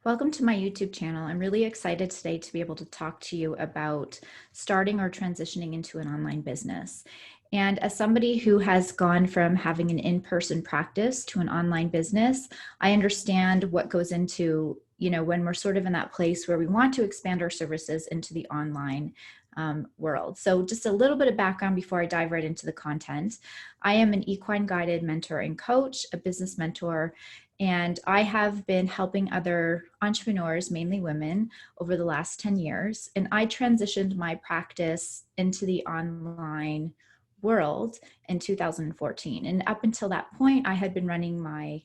Welcome to my YouTube channel. I'm really excited today to be able to talk to you about starting or transitioning into an online business. And as somebody who has gone from having an in-person practice to an online business, I understand what goes into, when we're sort of in that place where we want to expand our services into the online world. So just a little bit of background before I dive right into the content. I am an equine guided mentor and coach, a business mentor, and I have been helping other entrepreneurs, mainly women, over the last 10 years. And I transitioned my practice into the online world in 2014. And up until that point, I had been running my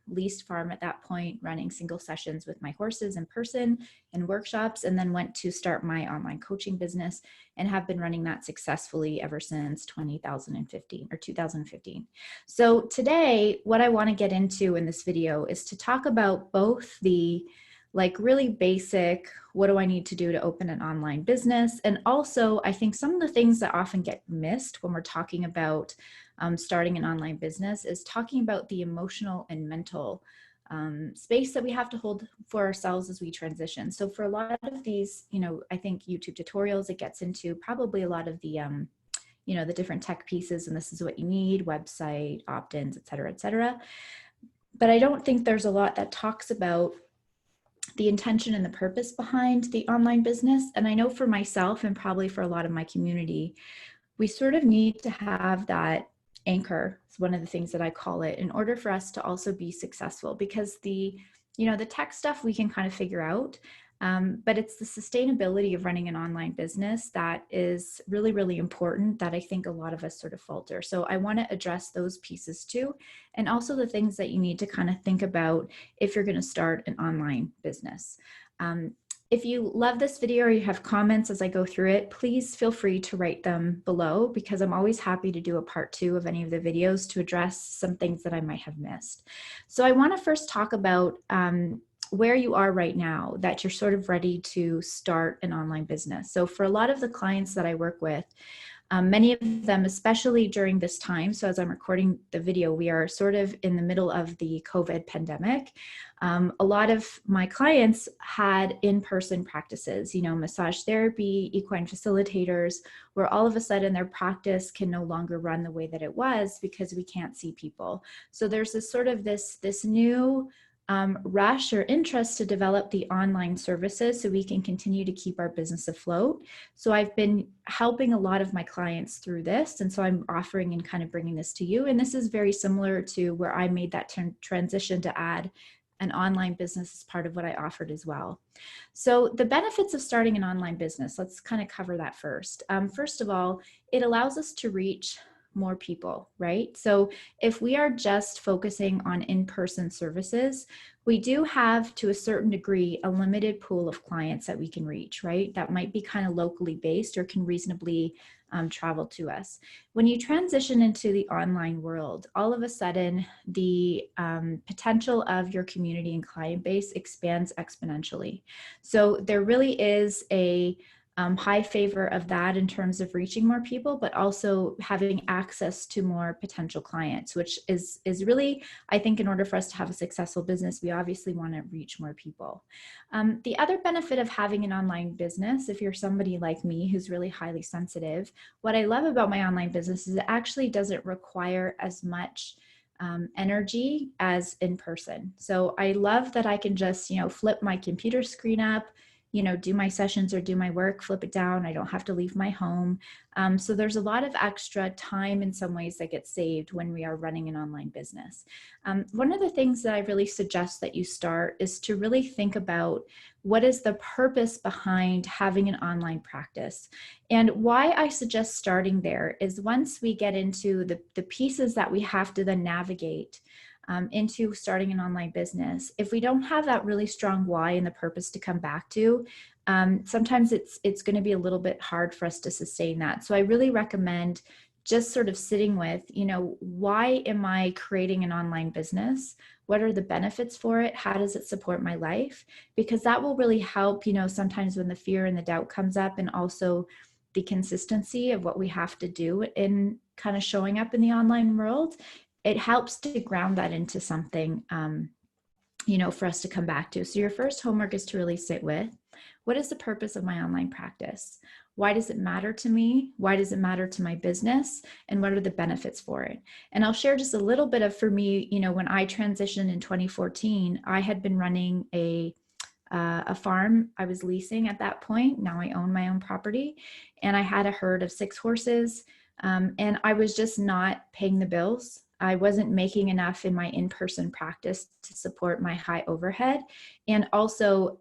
leased farm at that point, running single sessions with my horses in person and workshops, and then went to start my online coaching business and have been running that successfully ever since 2015. So today, what I want to get into in this video is to talk about both the really basic, what do I need to do to open an online business? And also, I think some of the things that often get missed when we're talking about starting an online business is talking about the emotional and mental space that we have to hold for ourselves as we transition. So for a lot of these, I think YouTube tutorials, it gets into probably a lot of the the different tech pieces, and this is what you need, website, opt-ins, et cetera, et cetera. But I don't think there's a lot that talks about the intention and the purpose behind the online business. And I know for myself and probably for a lot of my community, we sort of need to have that anchor. It's one of the things that I call it, in order for us to also be successful, because the tech stuff we can kind of figure out. But it's the sustainability of running an online business that is really, really important, that I think a lot of us sort of falter. So I want to address those pieces too, and also the things that you need to kind of think about if you're going to start an online business. If you love this video or you have comments as I go through it, please feel free to write them below, because I'm always happy to do a part 2 of any of the videos to address some things that I might have missed. So I want to first talk about where you are right now, that you're sort of ready to start an online business. So for a lot of the clients that I work with, many of them, especially during this time, so as I'm recording the video, we are sort of in the middle of the COVID pandemic. A lot of my clients had in-person practices, massage therapy, equine facilitators, where all of a sudden their practice can no longer run the way that it was because we can't see people. So there's this sort of this new rush or interest to develop the online services so we can continue to keep our business afloat. So I've been helping a lot of my clients through this. And so I'm offering and kind of bringing this to you. And this is very similar to where I made that transition to add an online business as part of what I offered as well. So the benefits of starting an online business, let's kind of cover that first. First of all, it allows us to reach more people, right? So if we are just focusing on in-person services, we do have, to a certain degree, a limited pool of clients that we can reach, right? That might be kind of locally based or can reasonably travel to us. When you transition into the online world, all of a sudden, the potential of your community and client base expands exponentially. So there really is a high favor of that in terms of reaching more people, but also having access to more potential clients, which is really, I think, in order for us to have a successful business, we obviously want to reach more people. The other benefit of having an online business, if you're somebody like me who's really highly sensitive, what I love about my online business is it actually doesn't require as much energy as in person. So I love that I can just, flip my computer screen up, do my sessions or do my work, flip it down. I don't have to leave my home. So there's a lot of extra time in some ways that gets saved when we are running an online business. One of the things that I really suggest that you start is to really think about what is the purpose behind having an online practice. And why I suggest starting there is once we get into the pieces that we have to then navigate into starting an online business, if we don't have that really strong why and the purpose to come back to, sometimes it's going to be a little bit hard for us to sustain that. So I really recommend just sort of sitting with, why am I creating an online business? What are the benefits for it? How does it support my life? Because that will really help, sometimes when the fear and the doubt comes up, and also the consistency of what we have to do in kind of showing up in the online world. It helps to ground that into something for us to come back to. So your first homework is to really sit with, what is the purpose of my online practice? Why does it matter to me? Why does it matter to my business? And what are the benefits for it? And I'll share just a little bit of, for me, when I transitioned in 2014, I had been running a farm I was leasing at that point. Now I own my own property, and I had a herd of 6 horses, and I was just not paying the bills. I wasn't making enough in my in-person practice to support my high overhead. And also,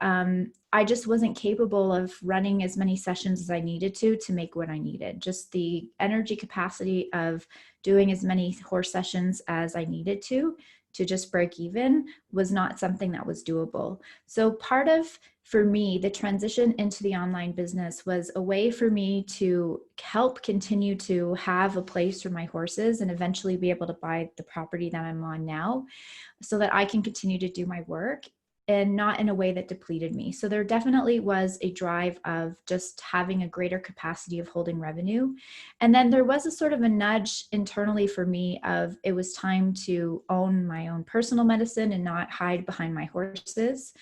I just wasn't capable of running as many sessions as I needed to make what I needed. Just the energy capacity of doing as many horse sessions as I needed to just break even was not something that was doable. So part of, for me, the transition into the online business was a way for me to help continue to have a place for my horses and eventually be able to buy the property that I'm on now so that I can continue to do my work and not in a way that depleted me. So there definitely was a drive of just having a greater capacity of holding revenue. And then there was a sort of a nudge internally for me of it was time to own my own personal medicine and not hide behind my horses.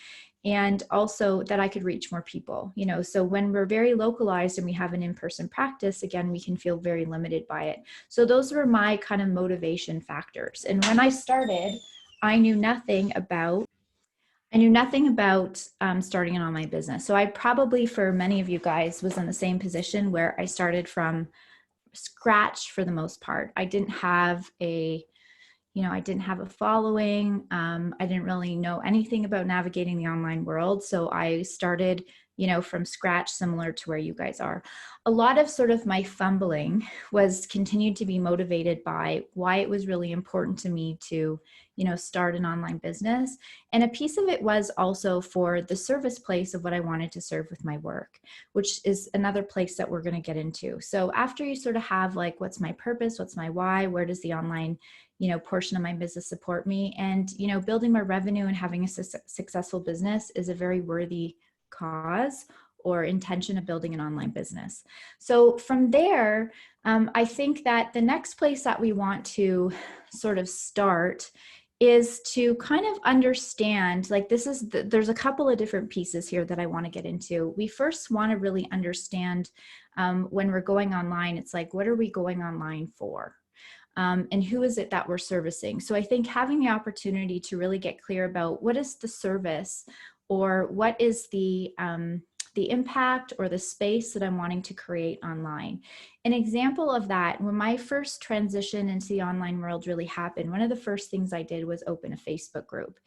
And also that I could reach more people, so when we're very localized and we have an in-person practice, again, we can feel very limited by it. So those were my kind of motivation factors. And when I started, I knew nothing about starting an online business. So I probably, for many of you guys, was in the same position where I started from scratch for the most part. I didn't have a following. I didn't really know anything about navigating the online world. So I started, from scratch, similar to where you guys are. A lot of sort of my fumbling was continued to be motivated by why it was really important to me to, start an online business. And a piece of it was also for the service place of what I wanted to serve with my work, which is another place that we're going to get into. So after you sort of have like, what's my purpose? What's my why? Where does the online portion of my business support me? And, building more revenue and having a successful business is a very worthy cause or intention of building an online business. So from there, I think that the next place that we want to sort of start is to kind of understand, like there's a couple of different pieces here that I want to get into. We first want to really understand when we're going online, it's like, what are we going online for? And who is it that we're servicing? So I think having the opportunity to really get clear about what is the service or what is the impact or the space that I'm wanting to create online. An example of that, when my first transition into the online world really happened, one of the first things I did was open a Facebook group.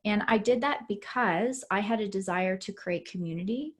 And I did that because I had a desire to create community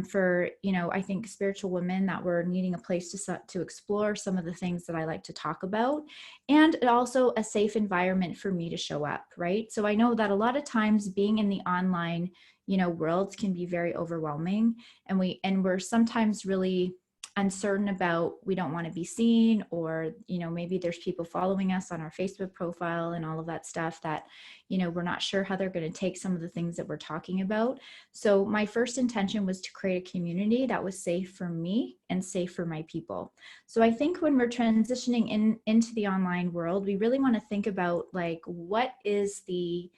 for, I think spiritual women that were needing a place to explore some of the things that I like to talk about, and also a safe environment for me to show up, right? So I know that a lot of times being in the online, worlds can be very overwhelming, and we're sometimes really uncertain about, we don't want to be seen, or maybe there's people following us on our Facebook profile and all of that stuff that we're not sure how they're going to take some of the things that we're talking about. So my first intention was to create a community that was safe for me and safe for my people. So I think when we're transitioning into the online world, we really want to think about like, what is the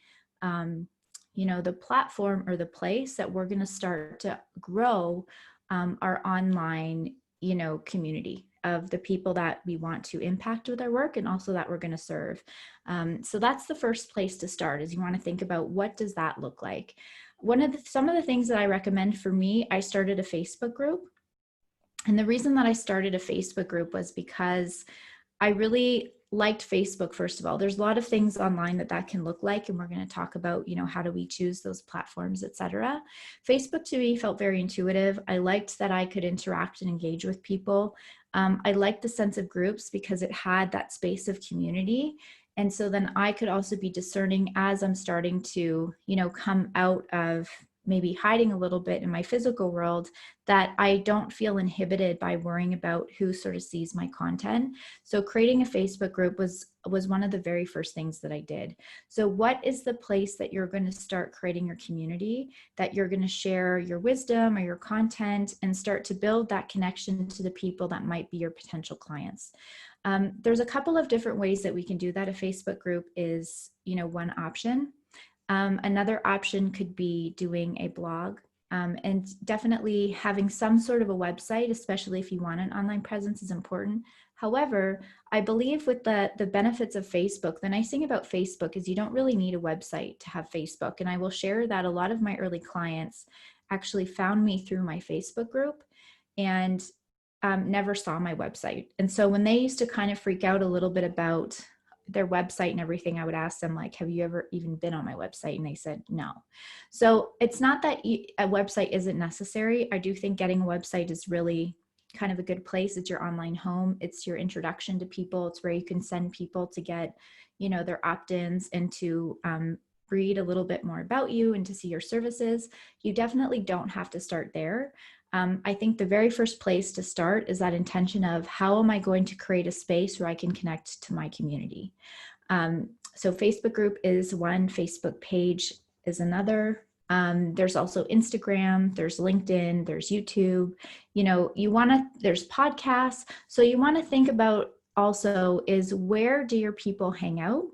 the platform or the place that we're going to start to grow our online community of the people that we want to impact with our work and also that we're going to serve. So that's the first place to start, is you want to think about, what does that look like? Some of the things that I recommend, for me, I started a Facebook group. And the reason that I started a Facebook group was because I really liked Facebook. First of all, there's a lot of things online that can look like, and we're going to talk about, how do we choose those platforms, etc. Facebook to me felt very intuitive. I liked that I could interact and engage with people. I liked the sense of groups because it had that space of community. And so then I could also be discerning as I'm starting to, come out of maybe hiding a little bit in my physical world, that I don't feel inhibited by worrying about who sort of sees my content. So creating a Facebook group was one of the very first things that I did. So what is the place that you're going to start creating your community, that you're going to share your wisdom or your content and start to build that connection to the people that might be your potential clients? There's a couple of different ways that we can do that. A Facebook group is, one option. Another option could be doing a blog, and definitely having some sort of a website, especially if you want an online presence, is important. However, I believe with the benefits of Facebook, the nice thing about Facebook is you don't really need a website to have Facebook. And I will share that a lot of my early clients actually found me through my Facebook group and never saw my website. And so when they used to kind of freak out a little bit about their website and everything, I would ask them, like, have you ever even been on my website? And they said no. So it's not that a website isn't necessary. I do think getting a website is really kind of a good place. It's your online home. It's your introduction to people. It's where you can send people to get, their opt-ins and to read a little bit more about you and to see your services. You definitely don't have to start there. I think the very first place to start is that intention of how am I going to create a space where I can connect to my community. So Facebook group is one, Facebook page is another. There's also Instagram, there's LinkedIn, there's YouTube, there's podcasts. So you want to think about also is where do your people hang out?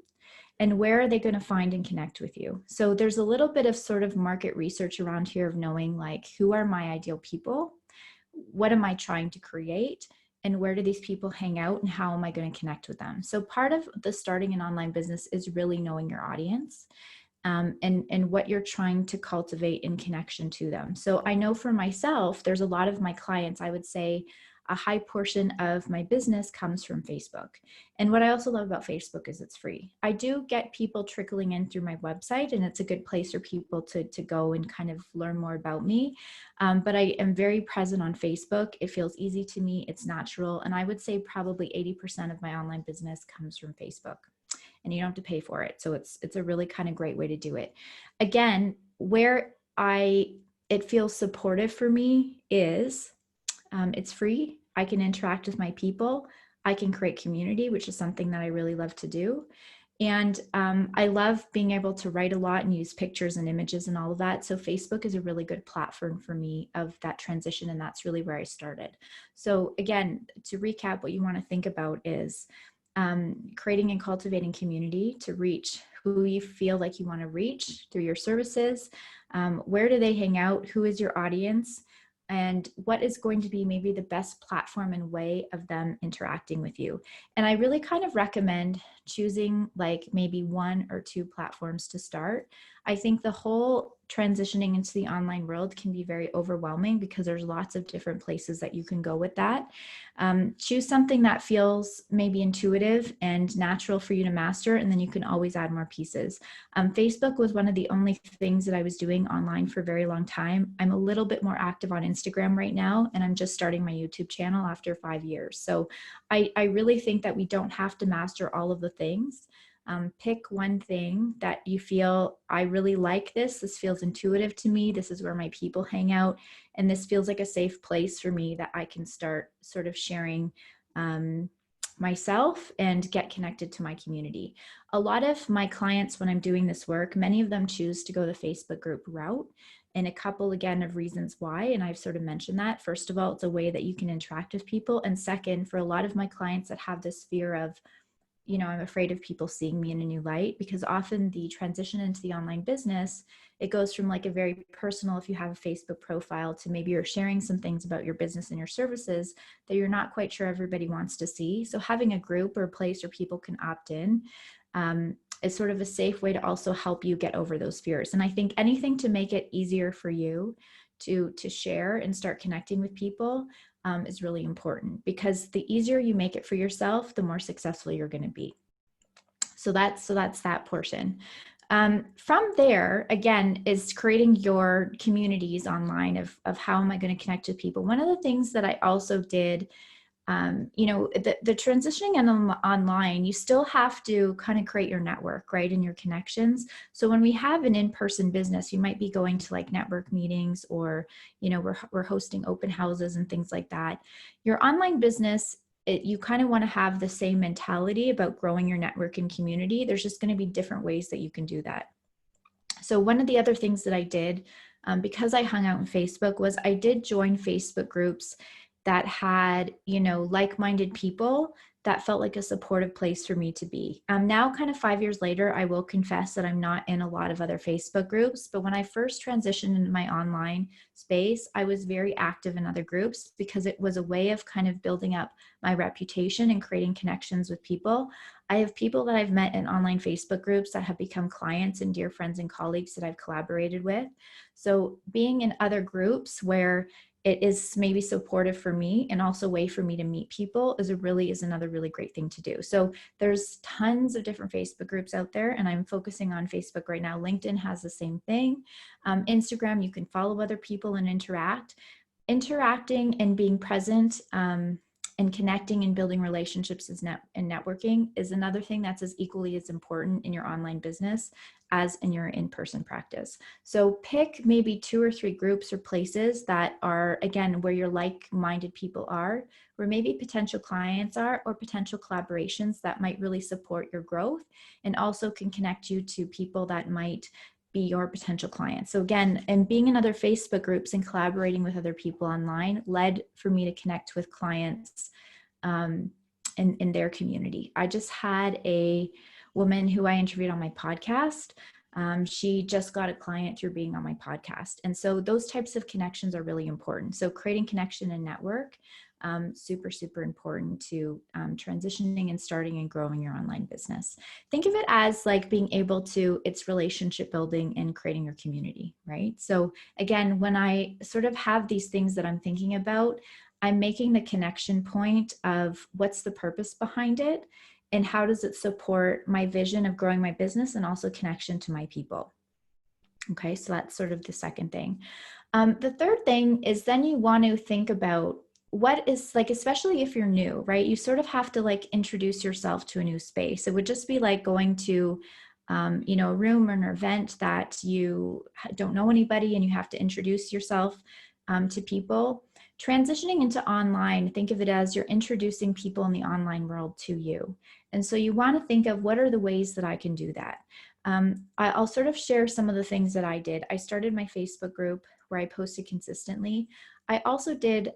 And where are they going to find and connect with you? So there's a little bit of sort of market research around here of knowing, like, who are my ideal people? What am I trying to create? And where do these people hang out? And how am I going to connect with them? So part of the starting an online business is really knowing your audience and what you're trying to cultivate in connection to them. So I know for myself, there's a lot of my clients, I would say, a high portion of my business comes from Facebook. And what I also love about Facebook is it's free. I do get people trickling in through my website, and it's a good place for people to go and kind of learn more about me. But I am very present on Facebook. It feels easy to me. It's natural. And I would say probably 80% of my online business comes from Facebook, and you don't have to pay for it. So it's a really kind of great way to do it. Again, where it feels supportive for me is it's free. I can interact with my people. I can create community, which is something that I really love to do. And I love being able to write a lot and use pictures and images and all of that. So Facebook is a really good platform for me of that transition. And that's really where I started. So again, to recap, what you want to think about is creating and cultivating community to reach who you feel like you want to reach through your services. Where do they hang out? Who is your audience? And what is going to be maybe the best platform and way of them interacting with you. And I really kind of recommend choosing like maybe 1 or 2 platforms to start. I think the whole transitioning into the online world can be very overwhelming because there's lots of different places that you can go with that. Choose something that feels maybe intuitive and natural for you to master, and then you can always add more pieces. Facebook was one of the only things that I was doing online for a very long time. I'm a little bit more active on Instagram right now, and I'm just starting my YouTube channel after 5 years. So I really think that we don't have to master all of the things. Pick one thing that you feel, I really like this. This feels intuitive to me. This is where my people hang out. And this feels like a safe place for me that I can start sort of sharing myself and get connected to my community. A lot of my clients, when I'm doing this work, many of them choose to go the Facebook group route. And a couple, again, of reasons why, and I've sort of mentioned that. First of all, it's a way that you can interact with people. And second, for a lot of my clients that have this fear of, I'm afraid of people seeing me in a new light, because often the transition into the online business, it goes from like a very personal, if you have a Facebook profile, to maybe you're sharing some things about your business and your services that you're not quite sure everybody wants to see. So having a group or a place where people can opt in is sort of a safe way to also help you get over those fears. And I think anything to make it easier for you to share and start connecting with people is really important, because the easier you make it for yourself, the more successful you're going to be. So that's that portion. From there, again, is creating your communities online of how am I going to connect with people. One of the things that I also did, the transitioning online, you still have to kind of create your network, right, and your connections. So when we have an in-person business, you might be going to like network meetings, or, we're hosting open houses and things like that. Your online business, you kind of want to have the same mentality about growing your network and community. There's just going to be different ways that you can do that. So one of the other things that I did, because I hung out on Facebook, was I did join Facebook groups that had, like-minded people that felt like a supportive place for me to be. Now, kind of 5 years later, I will confess that I'm not in a lot of other Facebook groups, but when I first transitioned into my online space, I was very active in other groups because it was a way of kind of building up my reputation and creating connections with people. I have people that I've met in online Facebook groups that have become clients and dear friends and colleagues that I've collaborated with. So being in other groups where it is maybe supportive for me and also a way for me to meet people is another really great thing to do. So there's tons of different Facebook groups out there, and I'm focusing on Facebook right now. LinkedIn has the same thing. Instagram, you can follow other people and interact. Interacting and being present and connecting and building relationships and networking is another thing that's as equally as important in your online business as in your in-person practice. So pick maybe 2 or 3 groups or places that are, again, where your like-minded people are, where maybe potential clients are, or potential collaborations that might really support your growth and also can connect you to people that might be your potential clients. So again, and being in other Facebook groups and collaborating with other people online led for me to connect with clients in their community. I just had a woman who I interviewed on my podcast. She just got a client through being on my podcast. And so those types of connections are really important. So creating connection and network, super, super important to transitioning and starting and growing your online business. Think of it as like being able to, it's relationship building and creating your community, right? So again, when I sort of have these things that I'm thinking about, I'm making the connection point of what's the purpose behind it and how does it support my vision of growing my business and also connection to my people. Okay, so that's sort of the second thing. The third thing is then you want to think about what is like, especially if you're new, right? You sort of have to like introduce yourself to a new space. It would just be like going to, a room or an event that you don't know anybody and you have to introduce yourself to people. Transitioning into online, think of it as you're introducing people in the online world to you. And so you want to think of what are the ways that I can do that. I'll sort of share some of the things that I did. I started my Facebook group where I posted consistently. I also did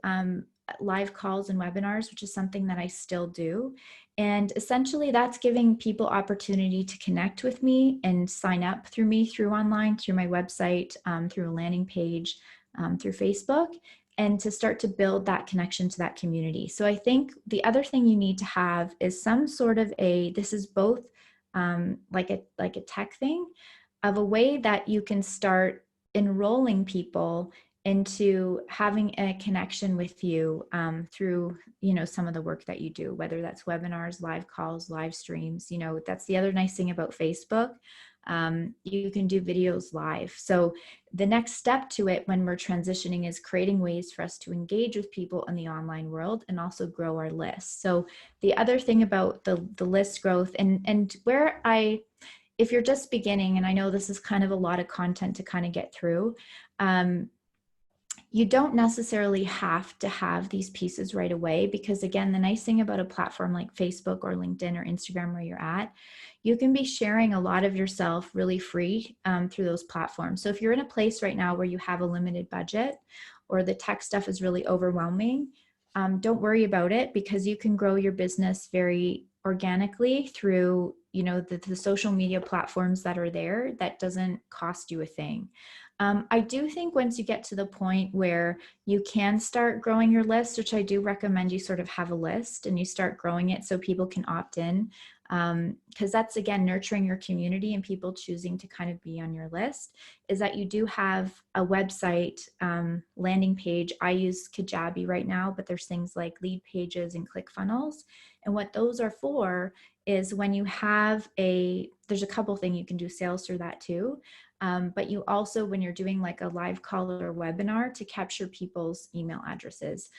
live calls and webinars, which is something that I still do. And essentially that's giving people opportunity to connect with me and sign up through me, through online, through my website, through a landing page, through Facebook, and to start to build that connection to that community. So I think the other thing you need to have is some sort of this is both like a tech thing of a way that you can start enrolling people into having a connection with you through, some of the work that you do, whether that's webinars, live calls, live streams. That's the other nice thing about Facebook. You can do videos live. So the next step to it when we're transitioning is creating ways for us to engage with people in the online world and also grow our list. So the other thing about the list growth and where if you're just beginning, and I know this is kind of a lot of content to kind of get through, you don't necessarily have to have these pieces right away because again, the nice thing about a platform like Facebook or LinkedIn or Instagram where you're at, you can be sharing a lot of yourself really free through those platforms. So if you're in a place right now where you have a limited budget or the tech stuff is really overwhelming, don't worry about it because you can grow your business very organically through, the social media platforms that are there. That doesn't cost you a thing. I do think once you get to the point where you can start growing your list, which I do recommend you sort of have a list and you start growing it so people can opt in, because that's, again, nurturing your community and people choosing to kind of be on your list, is that you do have a website landing page. I use Kajabi right now, but there's things like Lead Pages and ClickFunnels. And what those are for is when you have there's a couple things you can do sales through that too. But you also, when you're doing like a live call or webinar, to capture people's email addresses.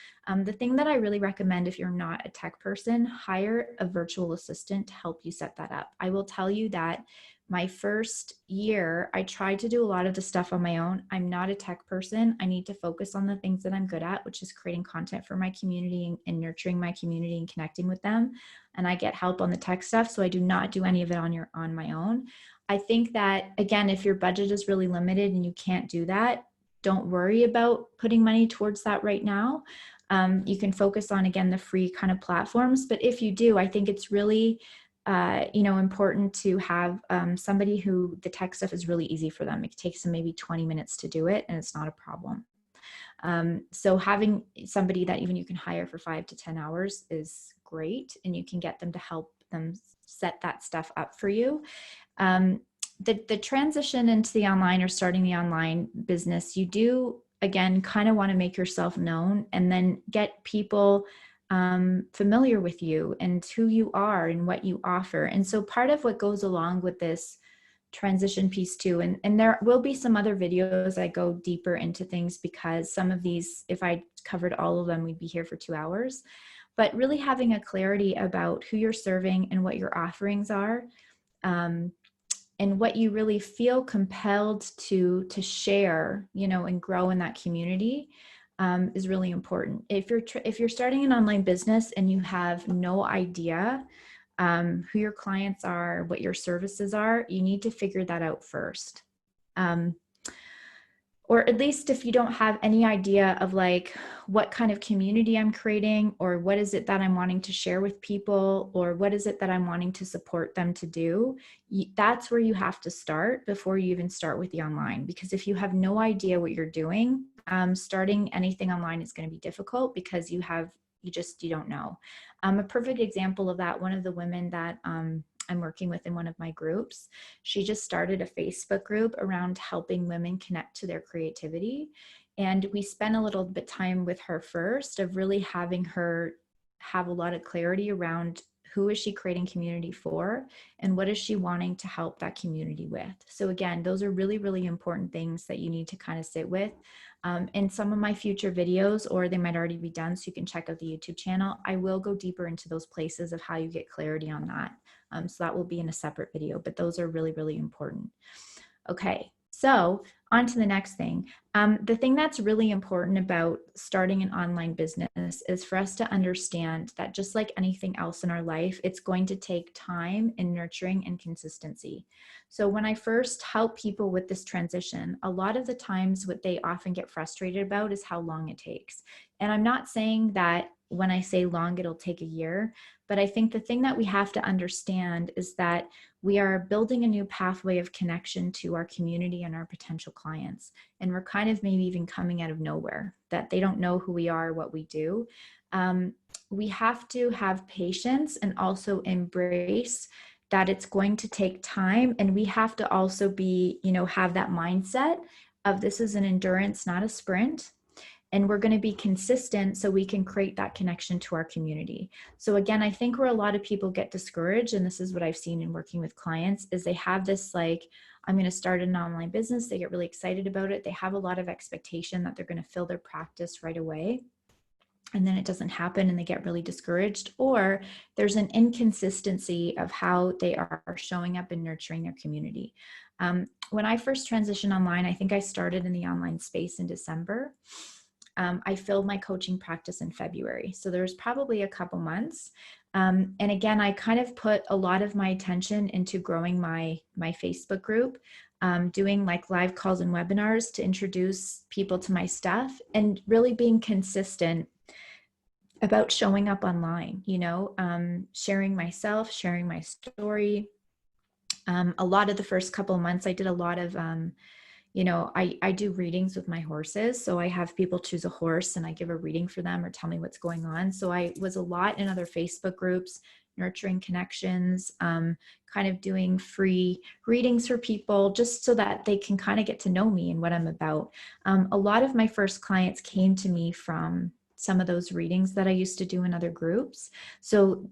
The thing that I really recommend if you're not a tech person, hire a virtual assistant to help you set that up. I will tell you that my first year, I tried to do a lot of the stuff on my own. I'm not a tech person. I need to focus on the things that I'm good at, which is creating content for my community and nurturing my community and connecting with them. And I get help on the tech stuff. So I do not do any of it on my own. I think that, again, if your budget is really limited and you can't do that, don't worry about putting money towards that right now. You can focus on, again, the free kind of platforms. But if you do, I think it's really important to have somebody who the tech stuff is really easy for them. It takes them maybe 20 minutes to do it, and it's not a problem. So having somebody that even you can hire for 5 to 10 hours is great, and you can get them to help them set that stuff up for you. The transition into the online or starting the online business, you do, again, kind of want to make yourself known and then get people familiar with you and who you are and what you offer. And so part of what goes along with this transition piece too, and there will be some other videos I go deeper into things, because some of these, if I covered all of them, we'd be here for 2 hours. But really having a clarity about who you're serving and what your offerings are, and what you really feel compelled to share, and grow in that community, is really important. If you're starting an online business and you have no idea who your clients are, what your services are, you need to figure that out first. Or at least if you don't have any idea of like what kind of community I'm creating, or what is it that I'm wanting to share with people, or what is it that I'm wanting to support them to do, that's where you have to start before you even start with the online. Because if you have no idea what you're doing, starting anything online is going to be difficult, because you don't know. A perfect example of that, one of the women that I'm working with in one of my groups, she just started a Facebook group around helping women connect to their creativity. And we spent a little bit time with her first of really having her have a lot of clarity around who is she creating community for and what is she wanting to help that community with. So again, those are really, really important things that you need to kind of sit with. In some of my future videos, or they might already be done, so you can check out the YouTube channel, I will go deeper into those places of how you get clarity on that. So that will be in a separate video, but those are really, really important. Okay, so on to the next thing. The thing that's really important about starting an online business is for us to understand that just like anything else in our life, it's going to take time and nurturing and consistency. So when I first help people with this transition, a lot of the times what they often get frustrated about is how long it takes. And I'm not saying that when I say long, it'll take a year, but I think the thing that we have to understand is that we are building a new pathway of connection to our community and our potential clients. And we're kind of maybe even coming out of nowhere, that they don't know who we are, what we do. We have to have patience and also embrace that it's going to take time. And we have to also be, have that mindset of this is an endurance, not a sprint. And we're going to be consistent so we can create that connection to our community. So again, I think where a lot of people get discouraged, and this is what I've seen in working with clients, is they have this like, I'm going to start an online business. They get really excited about it. They have a lot of expectation that they're going to fill their practice right away. And then it doesn't happen and they get really discouraged, or there's an inconsistency of how they are showing up and nurturing their community. When I first transitioned online, I think I started in the online space in December. I filled my coaching practice in February. So there's probably a couple months. And again, I kind of put a lot of my attention into growing my Facebook group, doing like live calls and webinars to introduce people to my stuff, and really being consistent about showing up online, sharing myself, sharing my story. A lot of the first couple of months, I did a lot of I do readings with my horses. So I have people choose a horse and I give a reading for them or tell me what's going on. So I was a lot in other Facebook groups, nurturing connections, kind of doing free readings for people just so that they can kind of get to know me and what I'm about. A lot of my first clients came to me from some of those readings that I used to do in other groups. So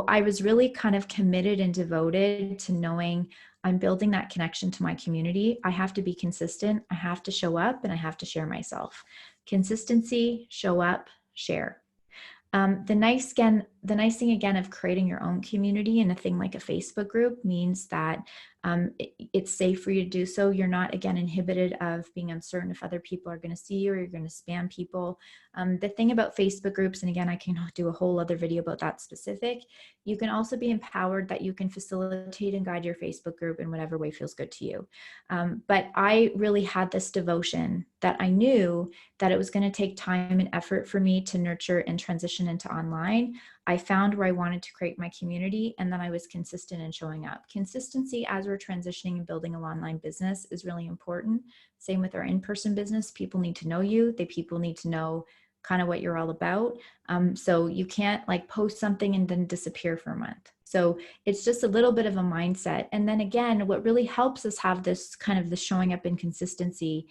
I was really kind of committed and devoted to knowing I'm building that connection to my community. I have to be consistent. I have to show up and I have to share myself. Consistency, show up, share. The nice the nice thing again of creating your own community in a thing like a Facebook group means that it's safe for you to do so. You're not, again, inhibited of being uncertain if other people are going to see you or you're going to spam people. The thing about Facebook groups, and again, I can do a whole other video about that specific, you can also be empowered that you can facilitate and guide your Facebook group in whatever way feels good to you. But I really had this devotion that I knew that it was going to take time and effort for me to nurture and transition into online. I found where I wanted to create my community, and then I was consistent in showing up. Consistency as we're transitioning and building an online business is really important. Same with our in-person business. People need to know you. People need to know kind of what you're all about. So you can't like post something and then disappear for a month. So it's just a little bit of a mindset. And then again, what really helps us have this kind of the showing up in consistency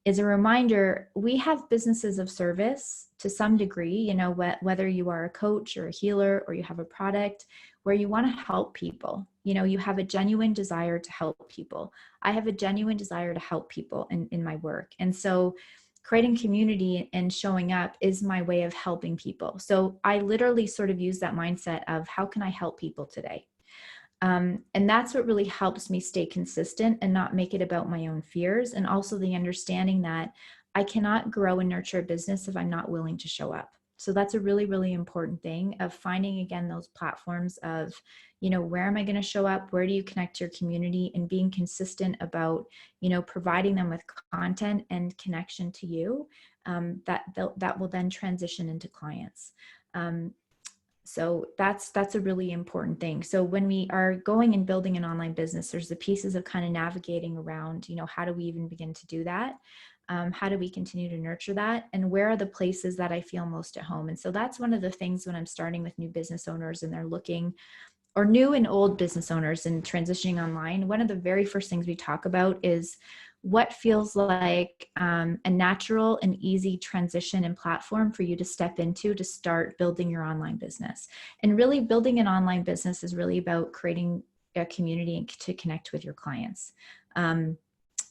is a reminder, we have businesses of service to some degree, you know, whether you are a coach or a healer or you have a product where you want to help people, you know, you have a genuine desire to help people. I have a genuine desire to help people in my work. And so creating community and showing up is my way of helping people. So I literally sort of use that mindset of how can I help people today? And that's what really helps me stay consistent and not make it about my own fears. And also the understanding that I cannot grow and nurture a business if I'm not willing to show up. So that's a really, really important thing of finding, again, those platforms of, you know, where am I going to show up? Where do you connect to your community, and being consistent about, you know, providing them with content and connection to you, that will then transition into clients. So that's a really important thing. So when we are going and building an online business, there's the pieces of kind of navigating around, you know, how do we even begin to do that? How do we continue to nurture that? And where are the places that I feel most at home? And so that's one of the things when I'm starting with new business owners and they're looking, or new and old business owners and transitioning online, one of the very first things we talk about is what feels like a natural and easy transition and platform for you to step into to start building your online business. And really building an online business is really about creating a community and to connect with your clients.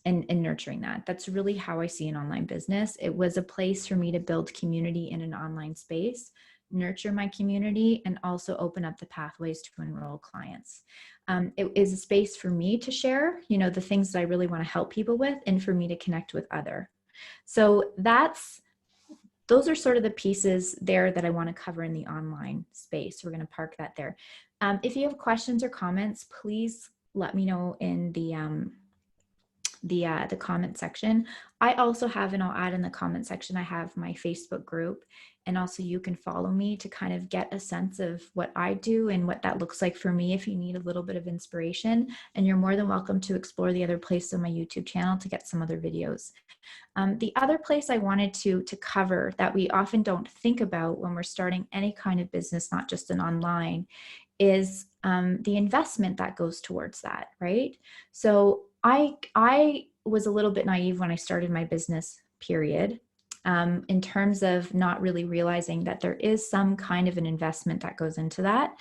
And nurturing that. That's really how I see an online business. It was a place for me to build community in an online space, nurture my community, and also open up the pathways to enroll clients. It is a space for me to share, you know, the things that I really want to help people with, and for me to connect with other. So those are sort of the pieces there that I want to cover in the online space. We're going to park that there. If you have questions or comments, please let me know in the comment section. I also have, and I'll add in the comment section, I have my Facebook group, and also you can follow me to kind of get a sense of what I do and what that looks like for me if you need a little bit of inspiration. And you're more than welcome to explore the other place on my YouTube channel to get some other videos. The other place I wanted to cover that we often don't think about when we're starting any kind of business, not just an online, is the investment that goes towards that, right? So I was a little bit naive when I started my business, period, in terms of not really realizing that there is some kind of an investment that goes into that.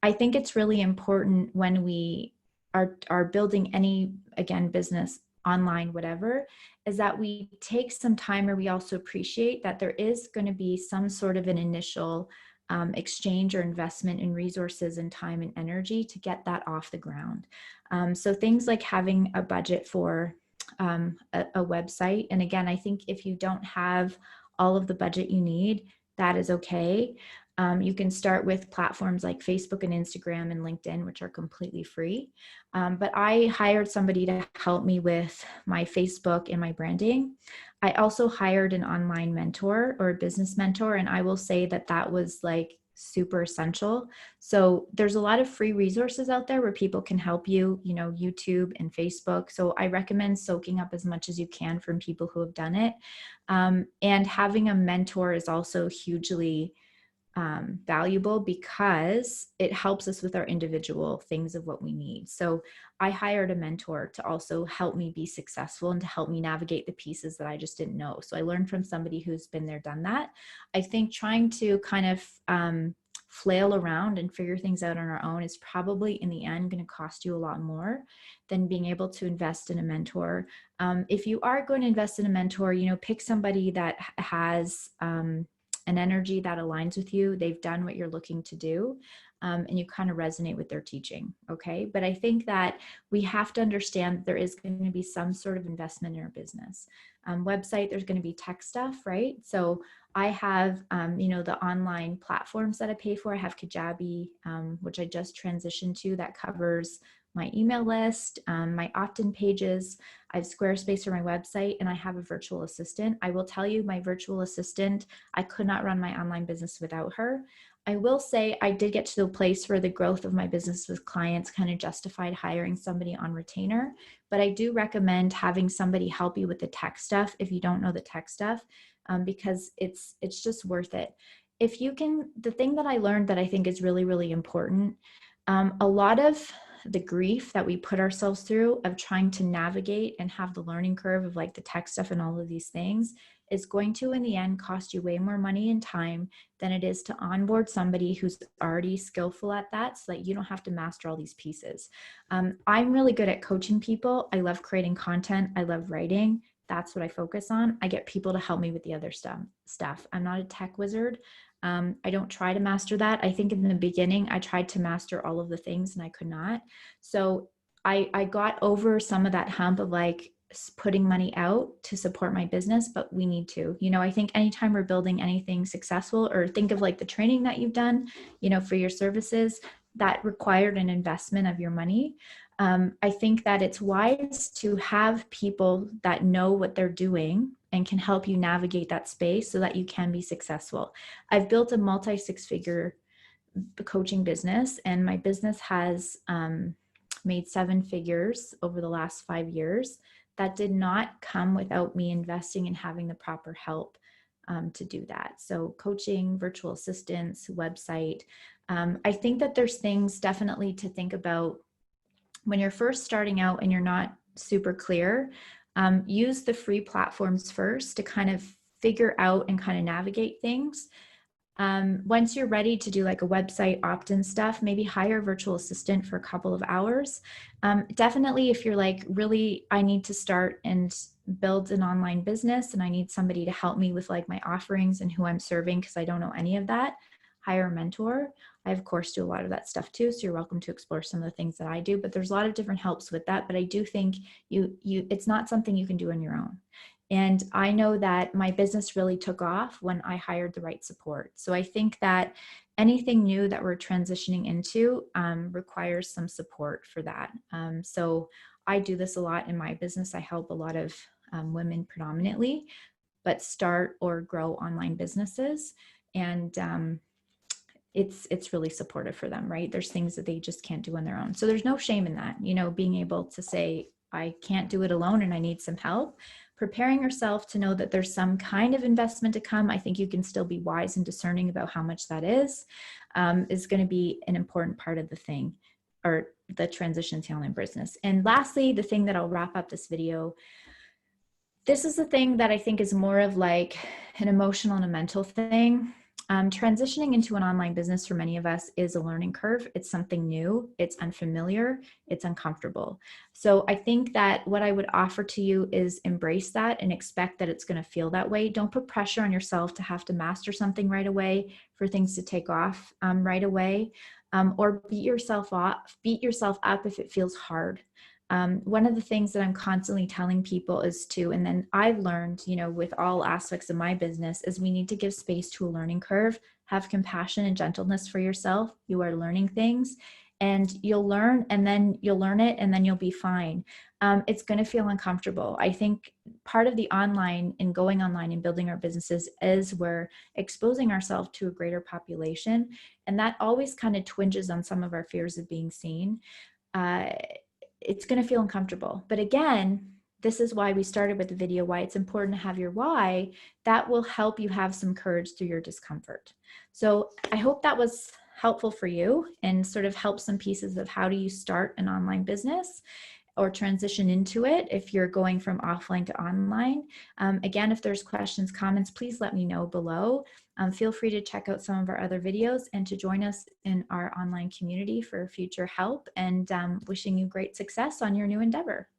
I think it's really important when we are building any, again, business, online, whatever, is that we take some time, or we also appreciate that there is going to be some sort of an initial exchange or investment in resources and time and energy to get that off the ground. So things like having a budget for a website. And again, I think if you don't have all of the budget you need, that is okay. You can start with platforms like Facebook and Instagram and LinkedIn, which are completely free. But I hired somebody to help me with my Facebook and my branding. I also hired an online mentor or a business mentor, and I will say that that was like super essential. So there's a lot of free resources out there where people can help you, you know, YouTube and Facebook. So I recommend soaking up as much as you can from people who have done it. And having a mentor is also hugely valuable because it helps us with our individual things of what we need. So I hired a mentor to also help me be successful and to help me navigate the pieces that I just didn't know. So I learned from somebody who's been there, done that. I think trying to kind of flail around and figure things out on our own is probably in the end going to cost you a lot more than being able to invest in a mentor. If you are going to invest in a mentor, you know, pick somebody that has an energy that aligns with you. They've done what you're looking to do, and you kind of resonate with their teaching. Okay. But I think that we have to understand that there is going to be some sort of investment in our business. Website, there's going to be tech stuff, right? So I have, the online platforms that I pay for. I have Kajabi, which I just transitioned to, that covers my email list, my opt-in pages. I have Squarespace for my website, and I have a virtual assistant. I will tell you, my virtual assistant, I could not run my online business without her. I will say I did get to the place where the growth of my business with clients kind of justified hiring somebody on retainer, but I do recommend having somebody help you with the tech stuff if you don't know the tech stuff, because it's just worth it. If you can, the thing that I learned that I think is really, really important, a lot of the grief that we put ourselves through of trying to navigate and have the learning curve of like the tech stuff and all of these things is going to, in the end, cost you way more money and time than it is to onboard somebody who's already skillful at that, so that you don't have to master all these pieces. I'm really good at coaching people. I love creating content. I love writing. That's what I focus on. I get people to help me with the other stuff. I'm not a tech wizard. I don't try to master that. I think in the beginning, I tried to master all of the things and I could not. So I got over some of that hump of like putting money out to support my business, but we need to, I think anytime we're building anything successful, or think of like the training that you've done, for your services, that required an investment of your money. I think that it's wise to have people that know what they're doing and can help you navigate that space so that you can be successful. I've built a multi-six-figure coaching business, and my business has made 7 figures over the last 5 years. That did not come without me investing and having the proper help to do that. So coaching, virtual assistants, website. I think that there's things definitely to think about when you're first starting out and you're not super clear. Use the free platforms first to kind of figure out and kind of navigate things. Once you're ready to do like a website opt-in stuff, maybe hire a virtual assistant for a couple of hours. Definitely if you're like, really, I need to start and build an online business and I need somebody to help me with like my offerings and who I'm serving, because I don't know any of that, hire a mentor. I of course do a lot of that stuff too, so you're welcome to explore some of the things that I do, but there's a lot of different helps with that. But I do think it's not something you can do on your own. And I know that my business really took off when I hired the right support. So I think that anything new that we're transitioning into requires some support for that. So I do this a lot in my business. I help a lot of women predominantly, but start or grow online businesses. And it's really supportive for them, right? There's things that they just can't do on their own. So there's no shame in that, being able to say, I can't do it alone and I need some help. Preparing yourself to know that there's some kind of investment to come. I think you can still be wise and discerning about how much that is going to be an important part of the thing, or the transition to online business. And lastly, the thing that I'll wrap up this video, this is the thing that I think is more of like an emotional and a mental thing. Transitioning into an online business for many of us is a learning curve. It's something new, it's unfamiliar, it's uncomfortable. So I think that what I would offer to you is embrace that and expect that it's going to feel that way. Don't put pressure on yourself to have to master something right away, for things to take off right away, or beat yourself up if it feels hard. One of the things that I'm constantly telling people is to, and then I've learned, with all aspects of my business, is we need to give space to a learning curve, have compassion and gentleness for yourself. You are learning things and you'll learn, and then you'll learn it, and then you'll be fine. It's going to feel uncomfortable. I think part of the online and going online and building our businesses is we're exposing ourselves to a greater population. And that always kind of twinges on some of our fears of being seen. It's going to feel uncomfortable. But again, this is why we started with the video, why it's important to have your why. That will help you have some courage through your discomfort. So I hope that was helpful for you and sort of help some pieces of how do you start an online business or transition into it if you're going from offline to online. Again, if there's questions, comments, please let me know below. Feel free to check out some of our other videos and to join us in our online community for future help, and wishing you great success on your new endeavor.